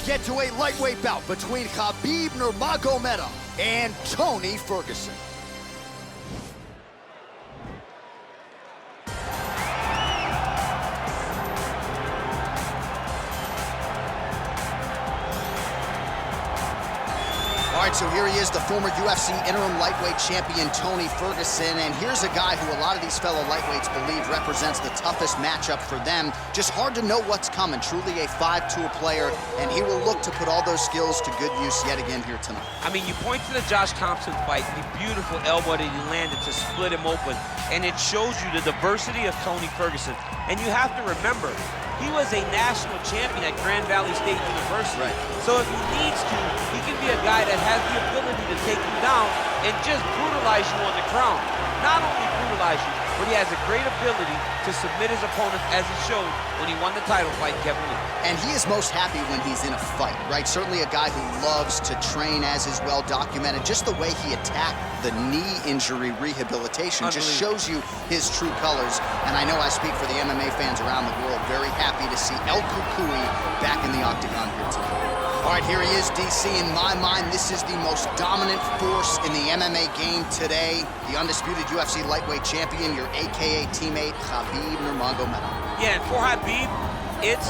get to a lightweight bout between Khabib Nurmagomedov and Tony Ferguson. All right, so here he is, the former UFC interim lightweight champion, Tony Ferguson. And here's a guy who a lot of these fellow lightweights believe represents the toughest matchup for them. Just hard to know what's coming. Truly a 5-tool player, and he will look to put all those skills to good use yet again here tonight. I mean, you point to the Josh Thompson fight, the beautiful elbow that he landed to split him open, and it shows you the diversity of Tony Ferguson. And you have to remember, he was a national champion at Grand Valley State University. Right. So if he needs to, he can be a guy that has the ability to take you down and just brutalize you on the ground. Not only brutalize you, but he has a great ability to submit his opponents, as he showed when he won the title fight, Kevin Lee. And he is most happy when he's in a fight, right? Certainly a guy who loves to train, as is well documented. Just the way he attacked the knee injury rehabilitation just shows you his true colors. And I know I speak for the MMA fans around the world, very happy to see El Cucuy back in the octagon here tonight. All right, here he is, DC. In my mind, this is the most dominant force in the MMA game today. The undisputed UFC lightweight champion, your AKA teammate, Khabib Nurmagomedov. Yeah, and for Khabib, it's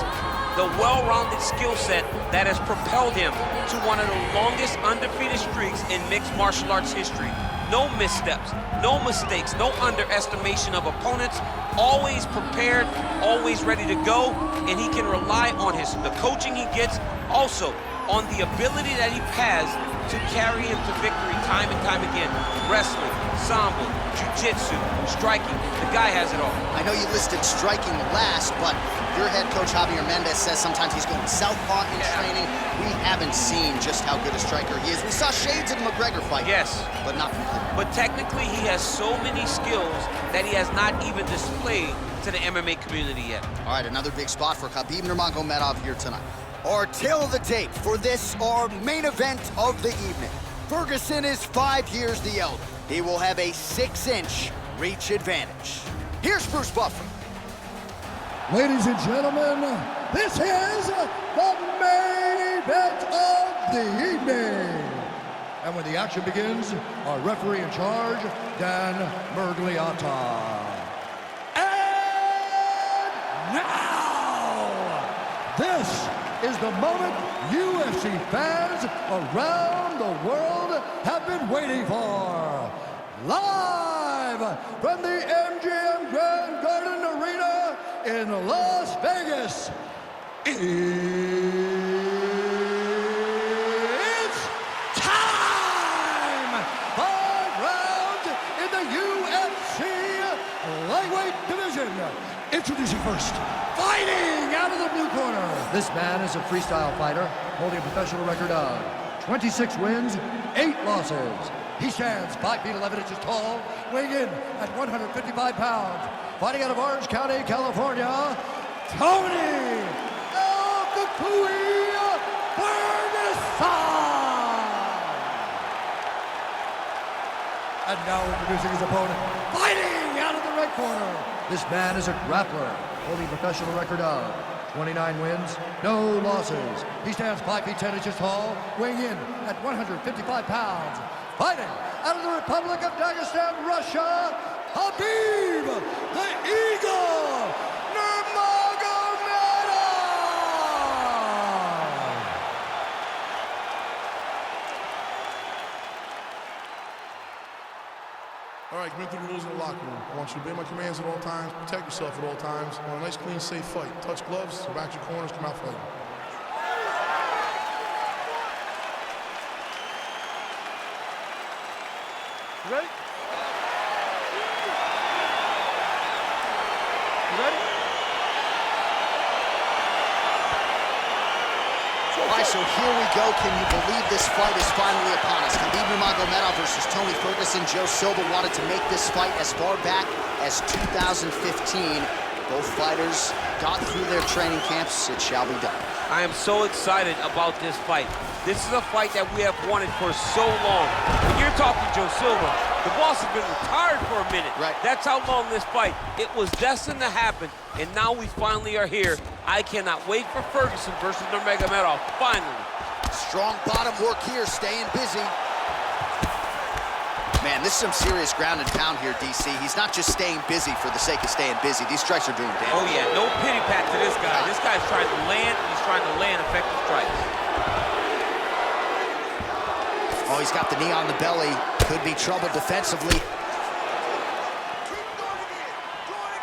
the well-rounded skill set that has propelled him to one of the longest undefeated streaks in mixed martial arts history. No missteps, no mistakes, no underestimation of opponents, always prepared, always ready to go, and he can rely on the coaching he gets, also on the ability that he has to carry him to victory time and time again. Wrestling, sambo, jiu-jitsu, striking, the guy has it all. I know you listed striking last, but your head coach Javier Mendez says sometimes he's going southpaw in training. We haven't seen just how good a striker he is. We saw shades of the McGregor fight, yes, but not completely. But technically, he has so many skills that he has not even displayed to the MMA community yet. All right, another big spot for Khabib Nurmagomedov here tonight. Our tale of the tape for this, our main event of the evening. Ferguson is 5 years the elder. He will have a 6-inch reach advantage. Here's Bruce Buffer. Ladies and gentlemen, this is the main event of the evening. And when the action begins, our referee in charge, Dan Mergliata. And now, this is the moment UFC fans around the world have been waiting for. Live from the MGM Grand Garden Arena in Las Vegas, it's time! 5 rounds in the UFC lightweight division. Introducing first, fighting out of the blue corner. This man is a freestyle fighter holding a professional record of 26 wins, 8 losses. He stands 5 feet 11 inches tall, weighing in at 155 pounds. Fighting out of Orange County, California, Tony El Cucuy Ferguson. And now introducing his opponent, fighting out of the red corner. This man is a grappler, holding a professional record of 29 wins, no losses. He stands 5 feet 10 inches tall, weighing in at 155 pounds. Fighting out of the Republic of Dagestan, Russia, Khabib, the Eagle, Nurmagomedov! All right, commit to the rules in the locker room. I want you to obey my commands at all times, protect yourself at all times. I want a nice, clean, safe fight. Touch gloves, back your corners, come out fighting. You ready? You ready? All right, so here we go. Can you believe this fight is finally upon us? Khabib Nurmagomedov versus Tony Ferguson. Joe Silva wanted to make this fight as far back as 2015. Both fighters got through their training camps. It shall be done. I am so excited about this fight. This is a fight that we have wanted for so long. When you're talking Joe Silva, the boss has been retired for a minute. Right. That's how long this fight. It was destined to happen, and now we finally are here. I cannot wait for Ferguson versus Nurmagomedov, finally. Strong bottom work here, staying busy. Man, this is some serious ground and pound here, DC. He's not just staying busy for the sake of staying busy. These strikes are doing damage. Oh, yeah, no pity pat to this guy. This guy's trying to land, and he's trying to land effective strikes. Oh, he's got the knee on the belly. Could be trouble defensively.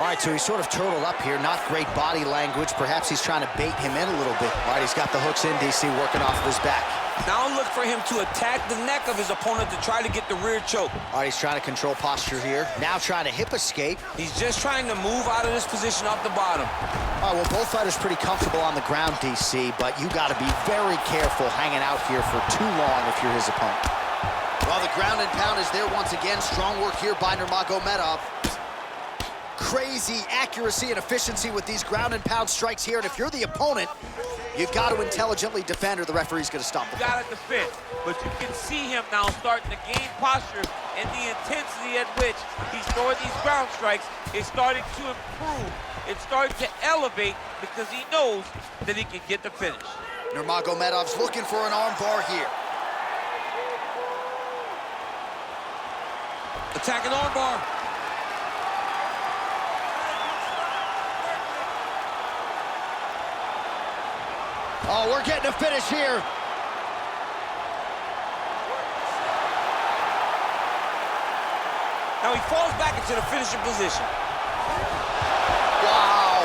All right, so he's sort of turtled up here. Not great body language. Perhaps he's trying to bait him in a little bit. All right, he's got the hooks in, DC, working off of his back. Now look for him to attack the neck of his opponent to try to get the rear choke. All right, he's trying to control posture here. Now trying to hip escape. He's just trying to move out of this position off the bottom. All right, well, both fighters pretty comfortable on the ground, DC, but you got to be very careful hanging out here for too long if you're his opponent. Well, the ground and pound is there once again. Strong work here by Nurmagomedov. Crazy accuracy and efficiency with these ground and pound strikes here, and if you're the opponent, you've got to intelligently defend or the referee's going to stop the fight. You got to defend, but you can see him now starting to gain posture, and the intensity at which he's throwing these ground strikes is starting to improve. It's starting to elevate because he knows that he can get the finish. Nurmagomedov's looking for an arm bar here. Attacking arm bar. Oh, we're getting a finish here. Now he falls back into the finishing position. Wow.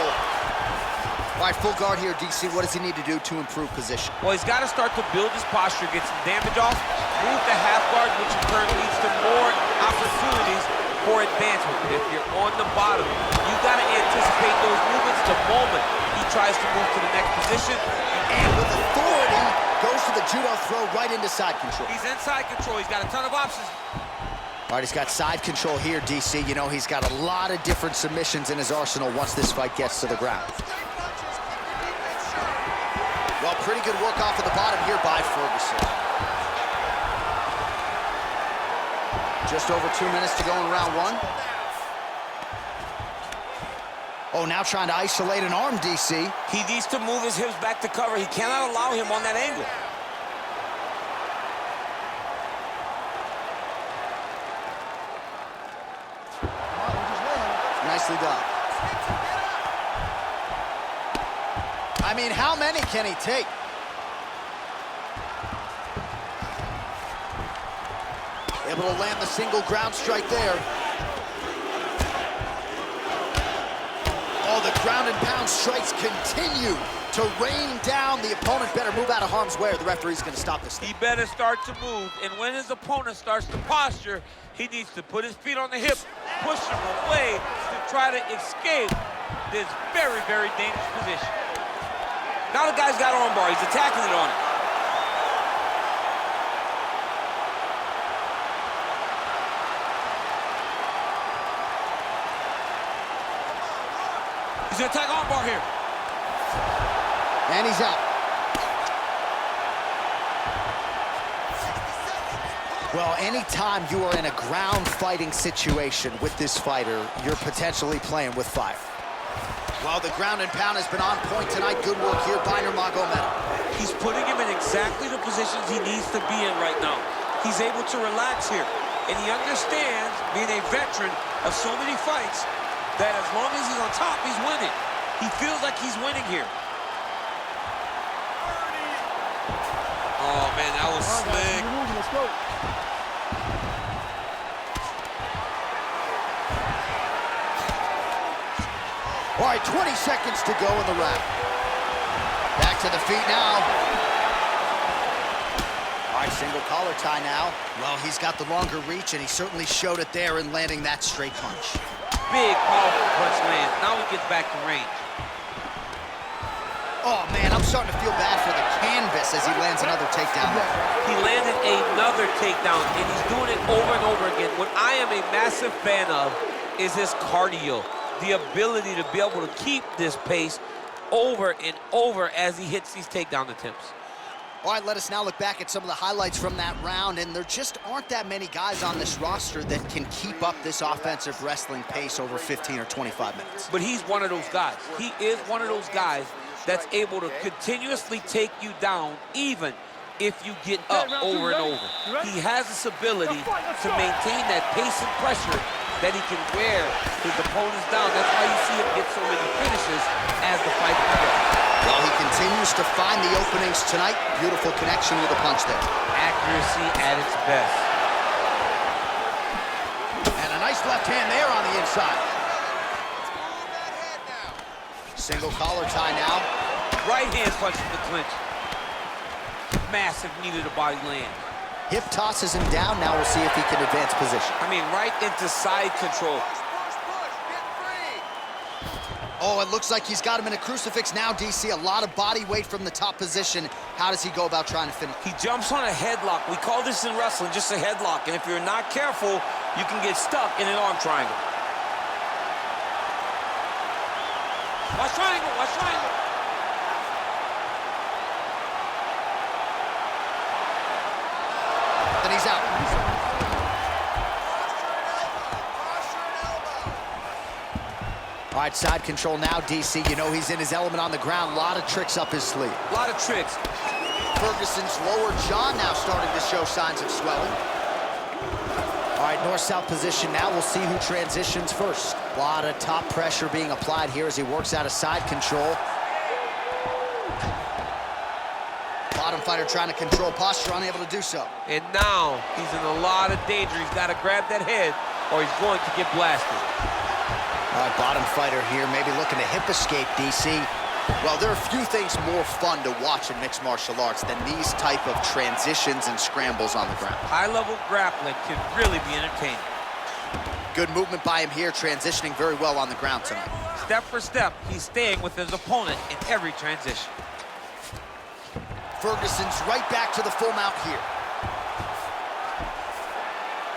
All right, full guard here, DC. What does he need to do to improve position? Well, he's got to start to build his posture, get some damage off, move to half guard, which in turn leads to more opportunities for advancement. If you're on the bottom, you got to anticipate those movements the moment he tries to move to the next position. And with authority, goes to the judo throw right into side control. He's inside control. He's got a ton of options. All right, he's got side control here, DC. You know, he's got a lot of different submissions in his arsenal once this fight gets to the ground. Well, pretty good work off of the bottom here by Ferguson. Just over 2 minutes to go in round one. Oh, now trying to isolate an arm, DC. He needs to move his hips back to cover. He cannot allow him on that angle. Nicely done. I mean, how many can he take? Able to land the single ground strike there. Oh, the ground and pound strikes continue to rain down. The opponent better move out of harm's way or the referee's going to stop this thing. He better start to move, and when his opponent starts to posture, he needs to put his feet on the hip, push him away to try to escape this very, very dangerous position. Now the guy's got armbar. He's attacking it on it. He's gonna attack armbar here. And he's out. Well, anytime you are in a ground fighting situation with this fighter, you're potentially playing with fire. Well, the ground and pound has been on point tonight. Good work here by Nurmagomedov. He's putting him in exactly the positions he needs to be in right now. He's able to relax here, and he understands, being a veteran of so many fights, that as long as he's on top, he's winning. He feels like he's winning here. Oh, man, that was slick. Let's go. All right, 20 seconds to go in the round. Back to the feet now. All right, single collar tie now. Well, he's got the longer reach, and he certainly showed it there in landing that straight punch. Big, powerful punch lands. Now he gets back to range. Oh, man, I'm starting to feel bad for the canvas as he lands another takedown. He landed another takedown, and he's doing it over and over again. What I am a massive fan of is his cardio. the ability to be able to keep this pace over and over as he hits these takedown attempts. All right, let us now look back at some of the highlights from that round, and there just aren't that many guys on this roster that can keep up this offensive wrestling pace over 15 or 25 minutes. But he's one of those guys. He is one of those guys that's able to continuously take you down even if you get up over and over. He has this ability to maintain that pace and pressure that he can wear his opponents down. That's why you see him get so many finishes as the fight progresses. Well, he continues to find the openings tonight. Beautiful connection with a punch there. Accuracy at its best. And a nice left hand there on the inside. Single collar tie now. Right hand punch to the clinch. Massive knee to the body land. Hip tosses him down. Now we'll see if he can advance position. I mean, right into side control. Oh, it looks like he's got him in a crucifix now, DC. A lot of body weight from the top position. How does he go about trying to finish? He jumps on a headlock. We call this in wrestling just a headlock. And if you're not careful, you can get stuck in an arm triangle. Watch triangle, watch triangle. Then he's out. All right, side control now, DC. You know he's in his element on the ground. A lot of tricks up his sleeve. A lot of tricks. Ferguson's lower jaw now starting to show signs of swelling. All right, north-south position now. We'll see who transitions first. A lot of top pressure being applied here as he works out of side control. Bottom fighter trying to control posture, unable to do so. And now he's in a lot of danger. He's got to grab that head or he's going to get blasted. All right, bottom fighter here, maybe looking to hip escape, DC. Well, there are few things more fun to watch in mixed martial arts than these type of transitions and scrambles on the ground. High-level grappling can really be entertaining. Good movement by him here, transitioning very well on the ground tonight. Step for step, he's staying with his opponent in every transition. Ferguson's right back to the full mount here.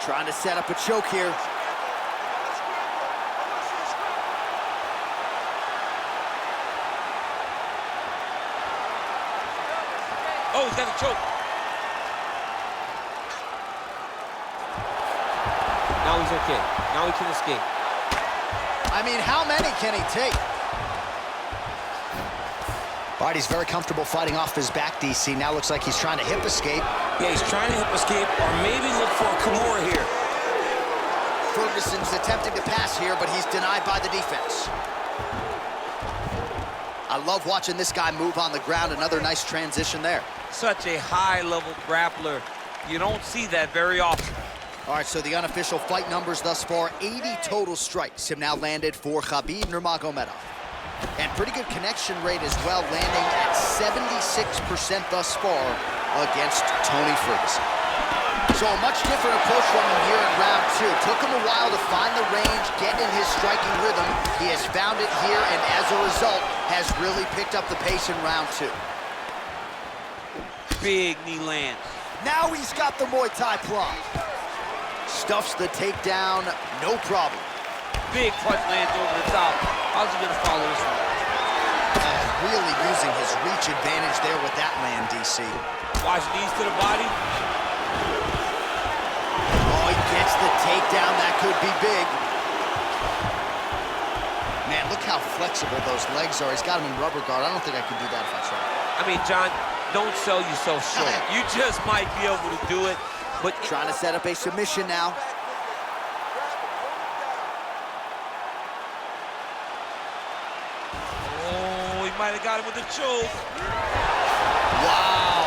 Trying to set up a choke here. Oh, he's got a choke. Now he's okay. Now he can escape. I mean, how many can he take? All right, he's very comfortable fighting off his back, DC. Now looks like he's trying to hip escape. Yeah, he's trying to hip escape or maybe look for a Kimura here. Ferguson's attempting to pass here, but he's denied by the defense. I love watching this guy move on the ground. Another nice transition there. Such a high-level grappler. You don't see that very often. All right, so the unofficial fight numbers thus far, 80 total strikes have now landed for Khabib Nurmagomedov. And pretty good connection rate as well, landing at 76% thus far against Tony Ferguson. So a much different approach from him here in round two. Took him a while to find the range, get in his striking rhythm. He has found it here, and as a result, has really picked up the pace in round two. Big knee lands. Now he's got the Muay Thai plum. Stuffs the takedown, no problem. Big punch lands over the top. How's he gonna follow this one? Really using his reach advantage there with that land, DC. Watch knees to the body. Oh, he gets the takedown. That could be big. Man, look how flexible those legs are. He's got him in rubber guard. I don't think I could do that if I tried. I mean, John, don't sell yourself short. You just might be able to do it, but... Trying to set up a submission now. Oh, he might have got him with a choke. Wow.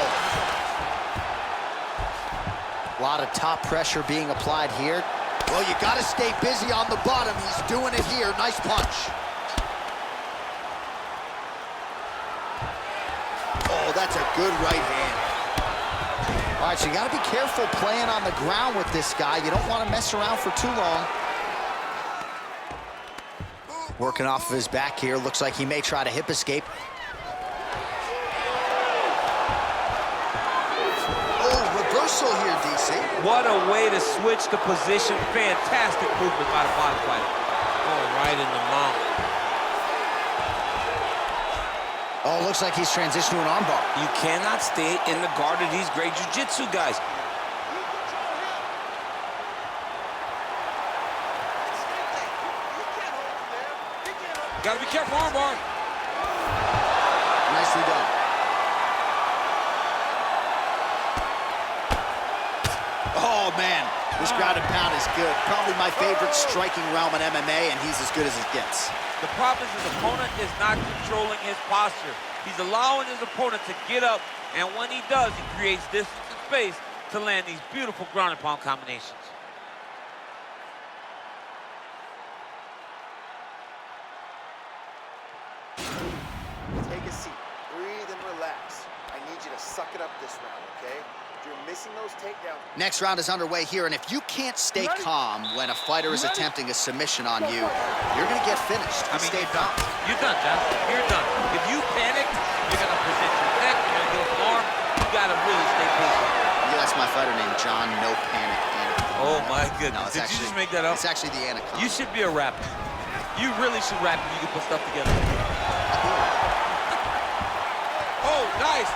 A lot of top pressure being applied here. Well, you got to stay busy on the bottom. He's doing it here. Nice punch. Oh, that's a good right hand. All right, so you got to be careful playing on the ground with this guy. You don't want to mess around for too long. Working off of his back here. Looks like he may try to hip escape. Oh, reversal here, DC. What a way to switch the position. Fantastic movement by the bottom fighter. going right in the mouth. Oh, looks like he's transitioned to an armbar. You cannot stay in the guard of these great jiu-jitsu guys. Gotta be careful, armbar. Nicely done. Oh, man. This ground and pound is good. Probably my favorite striking realm in MMA, and he's as good as it gets. The problem is his opponent is not controlling his posture. He's allowing his opponent to get up, and when he does, he creates distance and space to land these beautiful ground and pound combinations. Take a seat, breathe and relax. I need you to suck it up this round, okay? You're missing those takedowns. Next round is underway here, and if you can't stay calm when a fighter is attempting a submission on you, you're going to get finished. Stay calm. You're done, John. You're done. If you panic, you're going to present your neck, you're going to go for arm. You got to really stay patient. Yeah, that's my fighter name, John No Panic Anaconda. Oh, my goodness. No, Did you just make that up? It's actually the Anaconda. You should be a rapper. You really should rap if you can put stuff together. Oh, nice.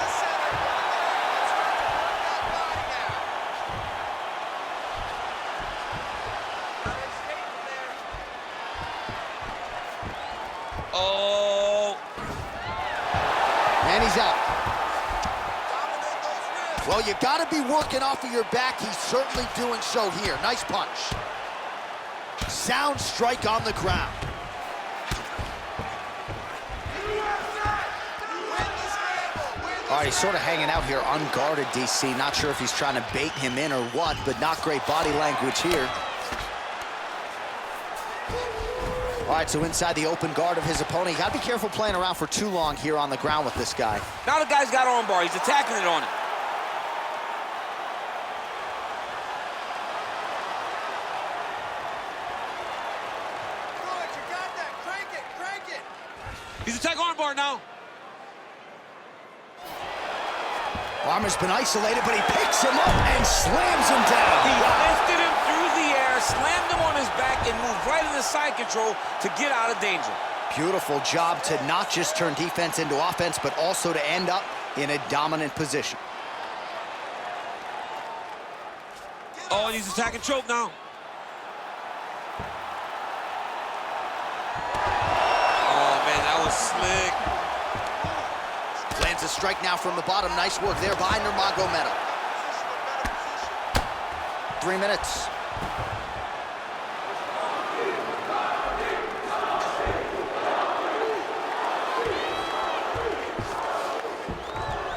Oh. And he's out. Well, you got to be working off of your back. He's certainly doing so here. Nice punch. Sound strike on the ground. All right, he's sort of hanging out here unguarded, DC. Not sure if he's trying to bait him in or what, but not great body language here. All right, so inside the open guard of his opponent. You got to be careful playing around for too long here on the ground with this guy. Now the guy's got armbar. He's attacking it on him. Good, you got that. Crank it, crank it. He's attacking armbar now. Armor's been isolated, but he picks him up and slams him down. He lifted him through the air, slammed him on his back, and moved right into side control to get out of danger. Beautiful job to not just turn defense into offense, but also to end up in a dominant position. Oh, and he's attacking choke now. Oh, man, that was slick. Lands a strike now from the bottom. Nice work there by Nurmagomedov. 3 minutes.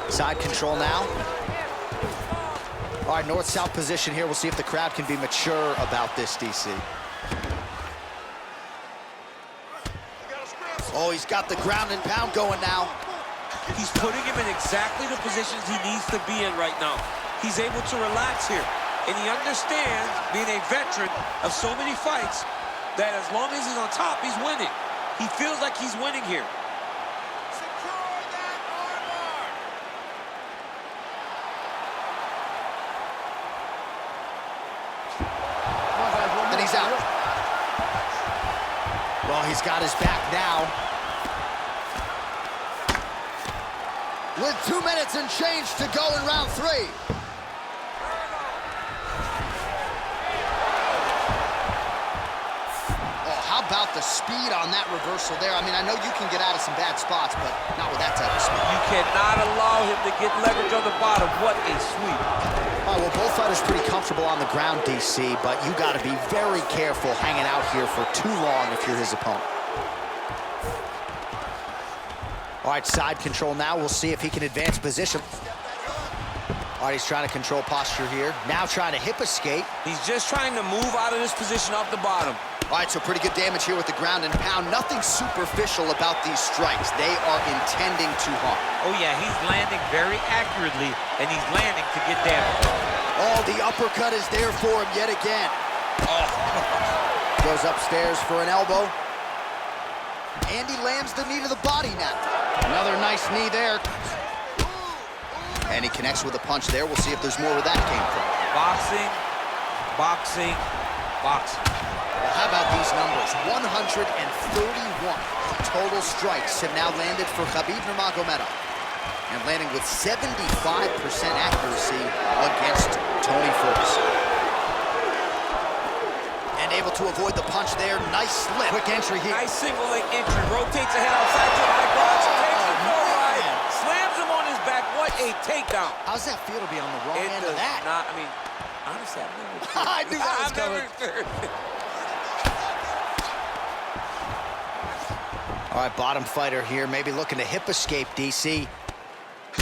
Side control now. All right, north-south position here. We'll see if the crowd can be mature about this, DC. Oh, he's got the ground and pound going now. He's putting him in exactly the positions he needs to be in right now. He's able to relax here. And he understands, being a veteran of so many fights, that as long as he's on top, he's winning. He feels like he's winning here. Secure that armbar. And he's out. Well, he's got his back now. With 2 minutes and change to go in round 3. Oh, how about the speed on that reversal there? I mean, I know you can get out of some bad spots, but not with that type of speed. You cannot allow him to get leverage on the bottom. What a sweep. All right, well, both fighters pretty comfortable on the ground, DC, but you got to be very careful hanging out here for too long if you're his opponent. All right, side control now. We'll see if he can advance position. All right, he's trying to control posture here. Now trying to hip escape. He's just trying to move out of this position off the bottom. All right, so pretty good damage here with the ground and pound. Nothing superficial about these strikes. They are intending to harm. Oh, yeah, he's landing very accurately, and he's landing to get damage. Oh, the uppercut is there for him yet again. Oh. Goes upstairs for an elbow. And he lands the knee to the body now. Another nice knee there. And he connects with a punch there. We'll see if there's more where that came from. Boxing, boxing, boxing. How about these numbers? 131 total strikes have now landed for Khabib Nurmagomedov, and landing with 75% accuracy against Tony Ferguson. And able to avoid the punch there. Nice slip. Quick entry here. Nice single leg entry. Rotates ahead outside to the high box. Takes the full ride. Slams him on his back. What a takedown. How's that feel to be on the wrong end of that? I mean, honestly, I've never I knew that was coming. All right, bottom fighter here, maybe looking to hip escape, DC.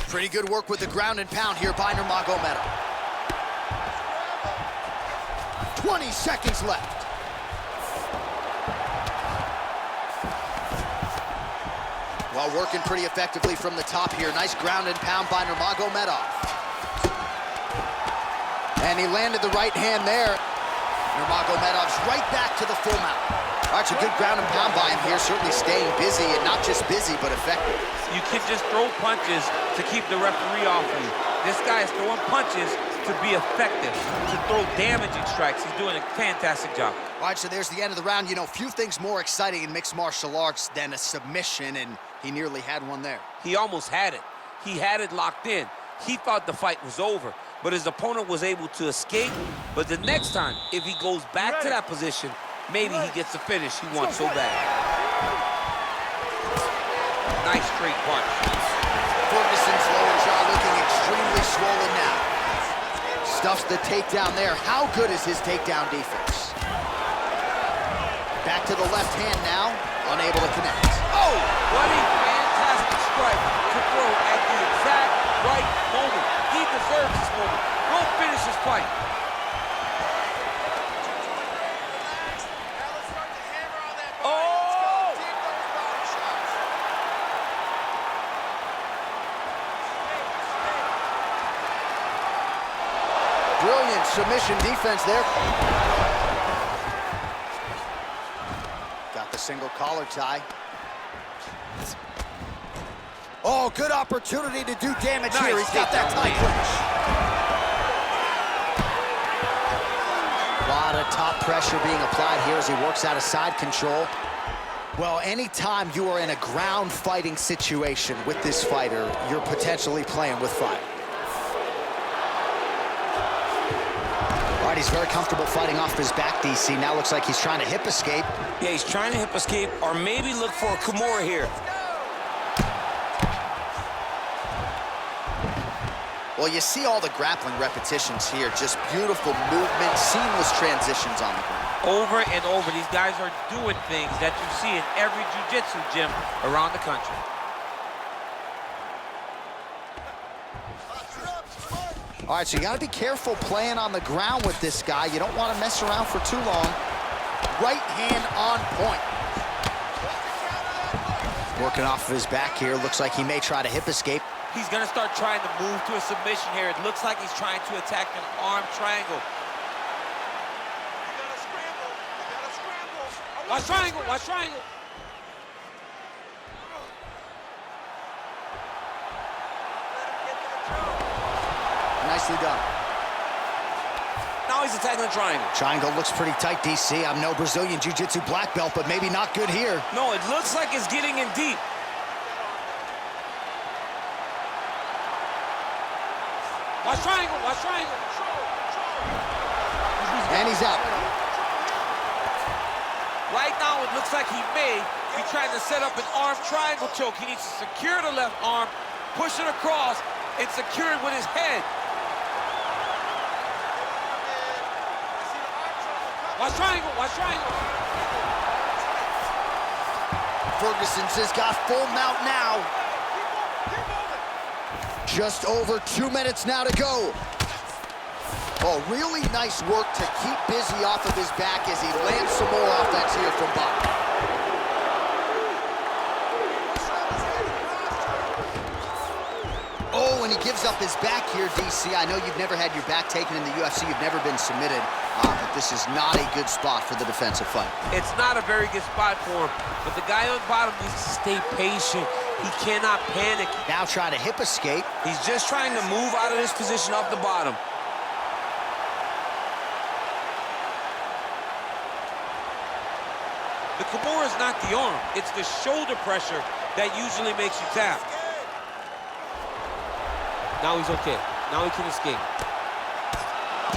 Pretty good work with the ground and pound here by Nurmagomedov. 20 seconds left. Well, working pretty effectively from the top here. Nice ground and pound by Nurmagomedov. And he landed the right hand there. Nurmagomedov's right back to the full mount. All right, so good ground and pound by him here, certainly staying busy, and not just busy, but effective. You can just throw punches to keep the referee off you. This guy is throwing punches to be effective, to throw damaging strikes. He's doing a fantastic job. All right, so there's the end of the round. You know, few things more exciting in mixed martial arts than a submission, and he nearly had one there. He almost had it. He had it locked in. He thought the fight was over, but his opponent was able to escape. But the next time, if he goes back to that position, maybe he gets the finish he wants so bad. Nice straight punch. Ferguson's lower jaw looking extremely swollen now. Stuffs the takedown there. How good is his takedown defense? Back to the left hand now, unable to connect. Oh, what a fantastic strike to throw at the exact right moment. He deserves this moment. Go finish his fight. Brilliant submission defense there. Got the single collar tie. Oh, good opportunity to do damage here. He's got that tie clinch. A lot of top pressure being applied here as he works out of side control. Well, anytime you are in a ground fighting situation with this fighter, you're potentially playing with fire. All right, he's very comfortable fighting off his back, DC. Now looks like he's trying to hip escape. Yeah, he's trying to hip escape or maybe look for a Kimura here. Well, you see all the grappling repetitions here. Just beautiful movement, seamless transitions on the ground. Over and over, these guys are doing things that you see in every jiu-jitsu gym around the country. All right, so you got to be careful playing on the ground with this guy. You don't want to mess around for too long. Right hand on point. Working off of his back here. Looks like he may try to hip escape. He's going to start trying to move to a submission here. It looks like he's trying to attack an arm triangle. Watch triangle, watch triangle. Nicely done. Now he's attacking the triangle. Triangle looks pretty tight, DC. I'm no Brazilian Jiu-Jitsu black belt, but maybe not good here. No, it looks like it's getting in deep. Watch triangle, watch triangle. And he's out. Right now, it looks like he may be trying to set up an arm triangle choke. He needs to secure the left arm, push it across, and secure it with his head. Watch triangle, watch triangle. Ferguson's has got full mount now. Just over 2 minutes now to go. Oh, really nice work to keep busy off of his back as he lands some more offense here from bottom. Oh, and he gives up his back here, DC. I know you've never had your back taken in the UFC. You've never been submitted, but this is not a good spot for the defensive fight. It's not a very good spot for him, but the guy on the bottom needs to stay patient. He cannot panic. Now trying to hip escape. He's just trying to move out of this position off the bottom. The Kimura is not the arm. It's the shoulder pressure that usually makes you tap. Now he's okay. Now he can escape.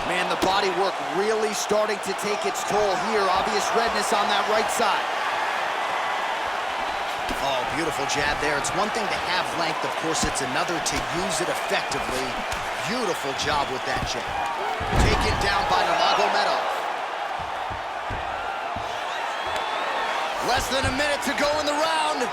Man, the body work really starting to take its toll here. Obvious redness on that right side. Oh, beautiful jab there. It's one thing to have length. Of course, it's another to use it effectively. Beautiful job with that jab. Taken down by Nurmagomedov. Less than a minute to go in the round.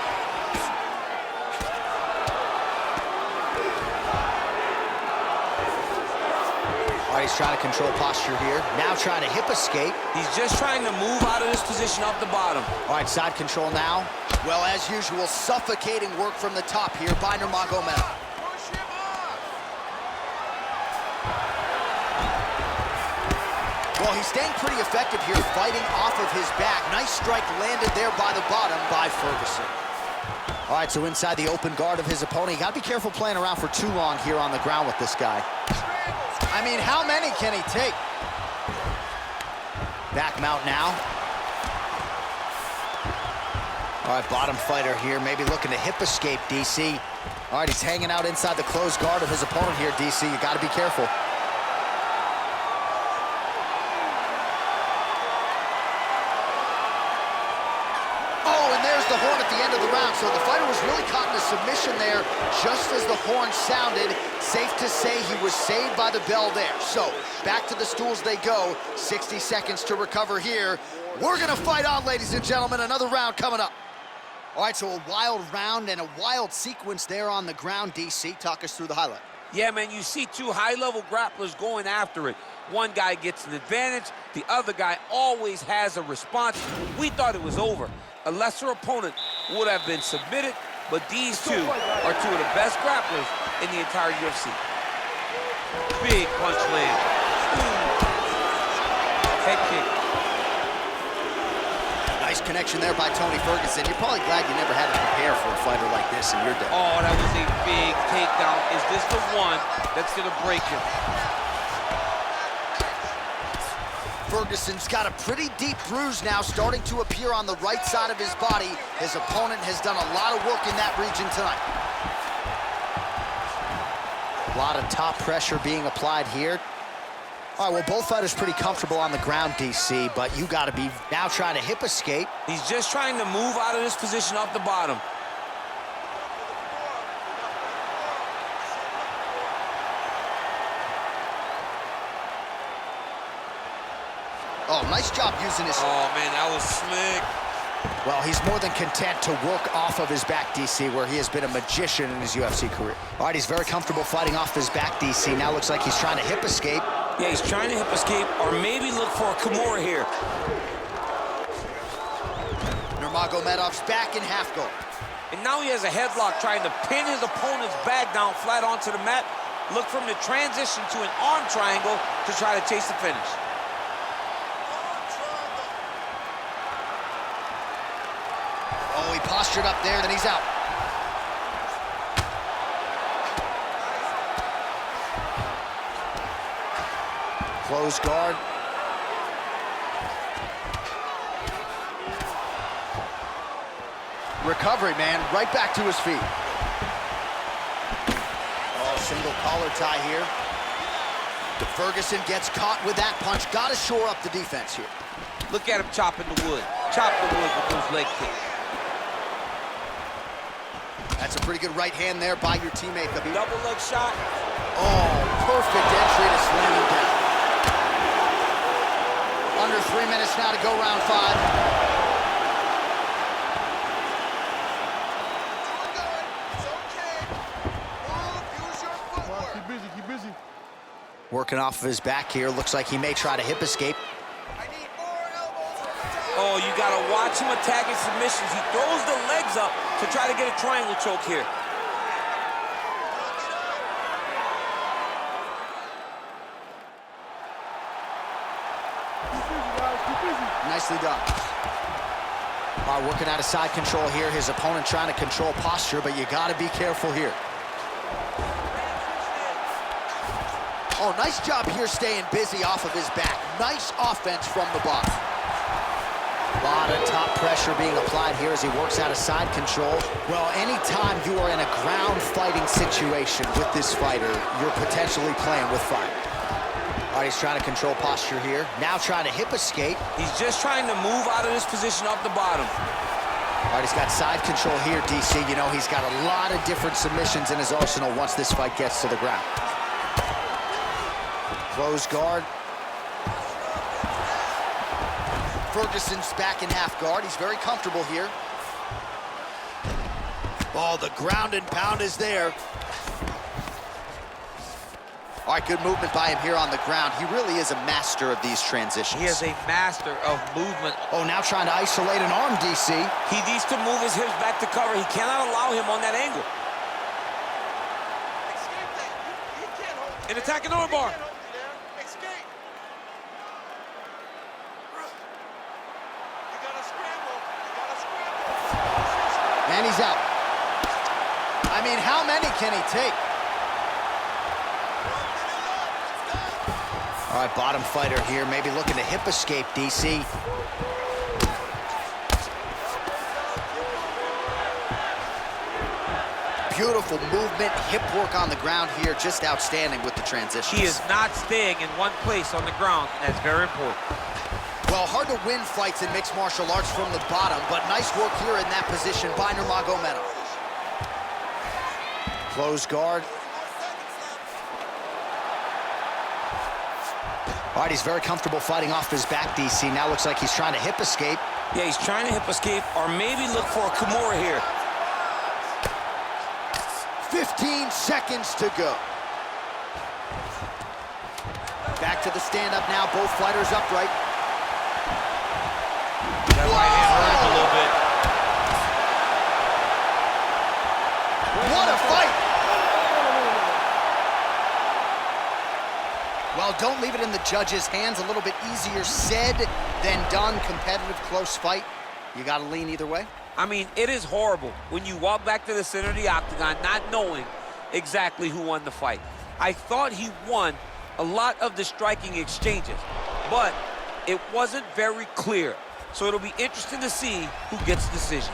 All right, he's trying to control posture here. Now trying to hip escape. He's just trying to move out of this position off the bottom. All right, side control now. Well, as usual, suffocating work from the top here by Nurmagomedov. Well, he's staying pretty effective here, fighting off of his back. Nice strike landed there by the bottom by Ferguson. All right, so inside the open guard of his opponent. You got to be careful playing around for too long here on the ground with this guy. I mean, how many can he take? Back mount now. All right, bottom fighter here, maybe looking to hip escape, DC. All right, he's hanging out inside the closed guard of his opponent here, DC. You got to be careful. The horn at the end of the round, so the fighter was really caught in a submission there just as the horn sounded. Safe to say he was saved by the bell there. So back to the stools they go. 60 seconds to recover here. We're gonna fight on, ladies and gentlemen. Another round coming up. All right, so a wild round and a wild sequence there on the ground. DC, talk us through the highlight. Yeah, man, you see two high-level grapplers going after it. One guy gets an advantage, the other guy always has a response. We thought it was over. A lesser opponent would have been submitted, but these two are two of the best grapplers in the entire UFC. Big punch land. Head kick. Nice connection there by Tony Ferguson. You're probably glad you never had to prepare for a fighter like this in your day. Oh, that was a big takedown. Is this the one that's gonna break him? Ferguson's got a pretty deep bruise now starting to appear on the right side of his body. His opponent has done a lot of work in that region tonight. A lot of top pressure being applied here. All right, well, both fighters pretty comfortable on the ground, DC, but you got to be now trying to hip escape. He's just trying to move out of this position off the bottom. Oh, nice job using his... Oh, man, that was slick. Well, he's more than content to work off of his back, DC, where he has been a magician in his UFC career. All right, he's very comfortable fighting off his back, DC. Now looks like he's trying to hip escape. Yeah, he's trying to hip escape or maybe look for a Kimura here. Nurmagomedov's back in half guard. And now he has a headlock trying to pin his opponent's back down flat onto the mat. Look for him to transition to an arm triangle to try to chase the finish. Oh, he postured up there, then he's out. Close guard. Recovery, man, right back to his feet. Oh, single collar tie here. Ferguson gets caught with that punch. Got to shore up the defense here. Look at him chopping the wood. Chop the wood with those leg kicks. That's a pretty good right hand there by your teammate, Khabib. Double leg shot. Oh, perfect entry to slam him down. Under 3 minutes now to go, round 5. Keep busy, keep busy. Working off of his back here. Looks like he may try to hip escape. Oh, you gotta watch him attacking submissions. He throws the legs up to try to get a triangle choke here. Nicely done. All right, working out of side control here. His opponent trying to control posture, but you got to be careful here. Oh, nice job here staying busy off of his back. Nice offense from the box. A lot of top pressure being applied here as he works out of side control. Well, anytime you are in a ground fighting situation with this fighter, you're potentially playing with fire. All right, he's trying to control posture here. Now trying to hip escape. He's just trying to move out of this position off the bottom. All right, he's got side control here, DC. You know, he's got a lot of different submissions in his arsenal once this fight gets to the ground. Close guard. Ferguson's back in half guard. He's very comfortable here. Oh, the ground and pound is there. All right, good movement by him here on the ground. He really is a master of these transitions. He is a master of movement. Oh, now trying to isolate an arm, DC. He needs to move his hips back to cover. He cannot allow him on that angle. An attacking armbar. And he's out. I mean, how many can he take? All right, bottom fighter here, maybe looking to hip escape, DC. Beautiful movement, hip work on the ground here, just outstanding with the transitions. He is not staying in one place on the ground, and that's very important. Well, hard to win fights in mixed martial arts from the bottom, but nice work here in that position by Nurmagomedov. Close guard. All right, he's very comfortable fighting off his back, DC. Now looks like he's trying to hip escape. Yeah, he's trying to hip escape, or maybe look for a Kimura here. 15 seconds to go. Back to the stand-up now, both fighters upright. That right hand hurt a little bit. What a fight! Well, don't leave it in the judges' hands. A little bit easier said than done. Competitive, close fight. You got to lean either way. I mean, it is horrible when you walk back to the center of the octagon not knowing exactly who won the fight. I thought he won a lot of the striking exchanges, but it wasn't very clear. So it'll be interesting to see who gets the decision.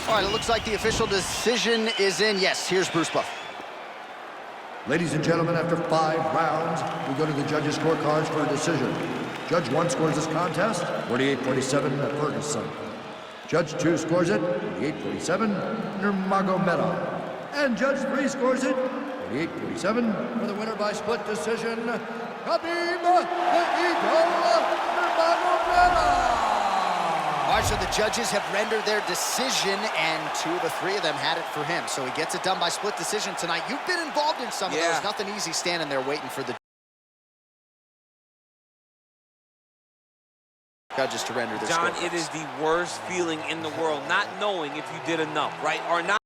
All right, it looks like the official decision is in. Yes, here's Bruce Buff. Ladies and gentlemen, after 5 rounds, we go to the judges' scorecards for a decision. Judge 1 scores this contest, 48-47 Ferguson. Judge 2 scores it, 48-47 Nurmagomedov. And Judge 3 scores it, 48-47 for the winner by split decision, Khabib the Eagle Nurmagomedov. All right, so the judges have rendered their decision, and 2 of the 3 of them had it for him. So he gets it done by split decision tonight. You've been involved in some of those. Nothing easy standing there waiting for the judges to render their John, scorecards. it is the worst feeling in the world, not knowing if you did enough, right? Or not